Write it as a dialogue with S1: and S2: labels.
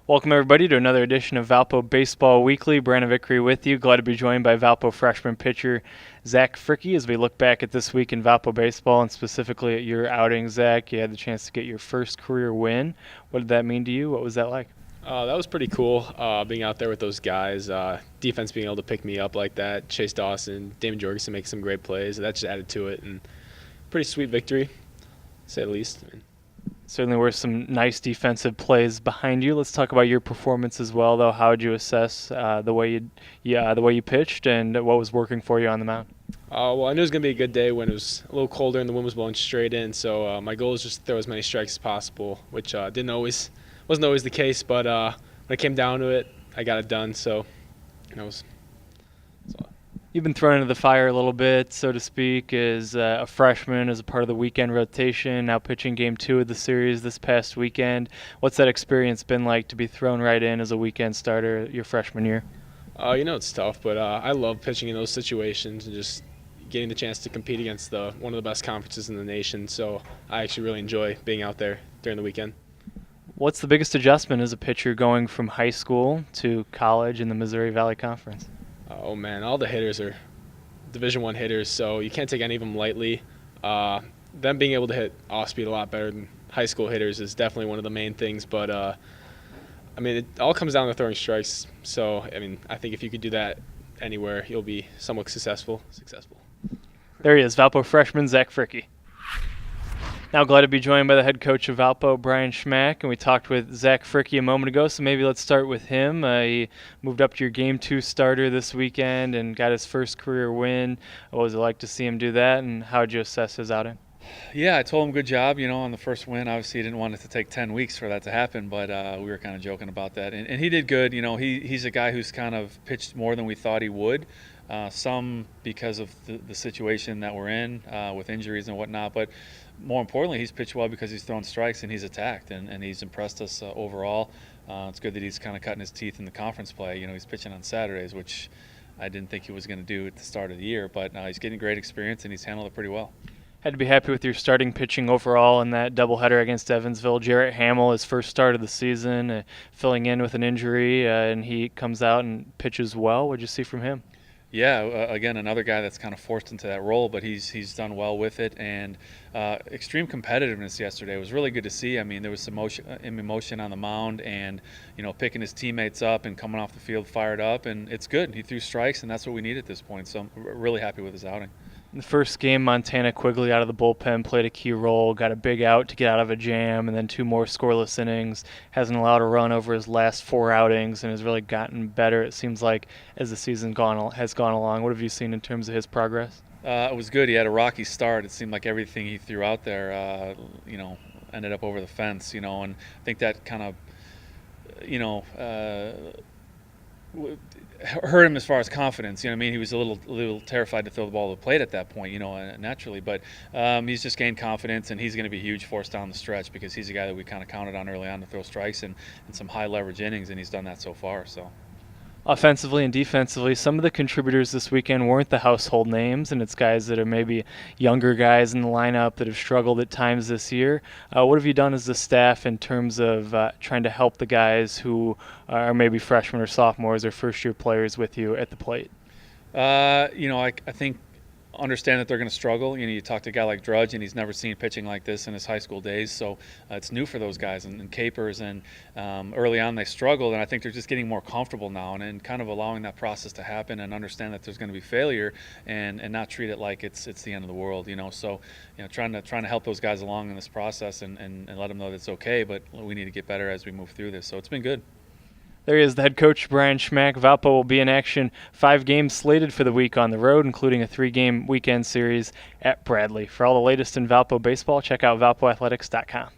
S1: Welcome, everybody, to another edition of Valpo Baseball Weekly. Brandon Vickery with you. Glad to be joined by Valpo freshman pitcher Zach Fricke as we look back at this week in Valpo baseball and specifically at your outing, Zach. You had the chance to get your first career win. What did that mean to you? What was that like?
S2: That was pretty cool, being out there with those guys. Defense being able to pick me up like that. Chase Dawson, Damon Jorgensen make some great plays. That just added to it. And pretty sweet victory, to say the least.
S1: Certainly were some nice defensive plays behind you. Let's talk about your performance as well, though. How would you assess the way you pitched and what was working for you on the mound?
S2: Well, I knew it was going to be a good day when it was a little colder and the wind was blowing straight in. So my goal was just to throw as many strikes as possible, which wasn't always the case. But when it came down to it, I got it done. So it was.
S1: You've been thrown into the fire a little bit, so to speak, as a freshman, as a part of the weekend rotation, now pitching Game 2 of the series this past weekend. What's that experience been like to be thrown right in as a weekend starter your freshman year?
S2: It's tough, but I love pitching in those situations and just getting the chance to compete against one of the best conferences in the nation. So I actually really enjoy being out there during the weekend.
S1: What's the biggest adjustment as a pitcher going from high school to college in the Missouri Valley Conference?
S2: Oh man, all the hitters are Division I hitters, so you can't take any of them lightly. Them being able to hit off speed a lot better than high school hitters is definitely one of the main things. But it all comes down to throwing strikes. So I think if you could do that anywhere, you'll be somewhat successful.
S1: There he is, Valpo freshman Zach Fricke. Now glad to be joined by the head coach of Valpo, Brian Schmack, and we talked with Zach Fricke a moment ago, so maybe let's start with him. He moved up to your Game 2 starter this weekend and got his first career win. What was it like to see him do that, and how did you assess his outing?
S3: Yeah, I told him good job, on the first win. Obviously, he didn't want it to take 10 weeks for that to happen, but we were kind of joking about that. And he did good. He's a guy who's kind of pitched more than we thought he would, some because of the situation that we're in with injuries and whatnot, but more importantly, he's pitched well because he's thrown strikes and he's attacked, and he's impressed us overall. It's good that he's kind of cutting his teeth in the conference play. He's pitching on Saturdays, which I didn't think he was going to do at the start of the year, but he's getting great experience and he's handled it pretty well.
S1: Had to be happy with your starting pitching overall in that doubleheader against Evansville. Jarrett Hamill, his first start of the season, filling in with an injury, and he comes out and pitches well. What did you see from him?
S3: Yeah, again, another guy that's kind of forced into that role, but he's done well with it, and extreme competitiveness yesterday. It was really good to see. There was some emotion on the mound, and picking his teammates up and coming off the field fired up, and it's good. He threw strikes, and that's what we need at this point. So I'm really happy with his outing.
S1: In the first game, Montana Quigley out of the bullpen played a key role, got a big out to get out of a jam, and then 2 more scoreless innings. Hasn't allowed a run over his last 4 outings and has really gotten better, it seems like, as the season has gone along. What have you seen in terms of his progress?
S3: It was good. He had a rocky start. It seemed like everything he threw out there, ended up over the fence, and I think that kind of, hurt him as far as confidence. He was a little terrified to throw the ball to the plate at that point, naturally. But he's just gained confidence, and he's going to be a huge force down the stretch because he's a guy that we kind of counted on early on to throw strikes and some high leverage innings, and he's done that so far. So.
S1: Offensively and defensively, some of the contributors this weekend weren't the household names, and it's guys that are maybe younger guys in the lineup that have struggled at times this year. What have you done as the staff in terms of trying to help the guys who are maybe freshmen or sophomores or first-year players with you at the plate?
S3: I think understand that they're going to struggle. You talk to a guy like Drudge, and he's never seen pitching like this in his high school days, so it's new for those guys. And Capers, and early on they struggled, and I think they're just getting more comfortable now and kind of allowing that process to happen and understand that there's going to be failure and not treat it like it's the end of the world. So trying to help those guys along in this process and let them know that it's okay, but we need to get better as we move through this. So it's been good.
S1: There he is, the head coach, Brian Schmack. Valpo will be in action 5 games slated for the week on the road, including a 3-game weekend series at Bradley. For all the latest in Valpo baseball, check out valpoathletics.com.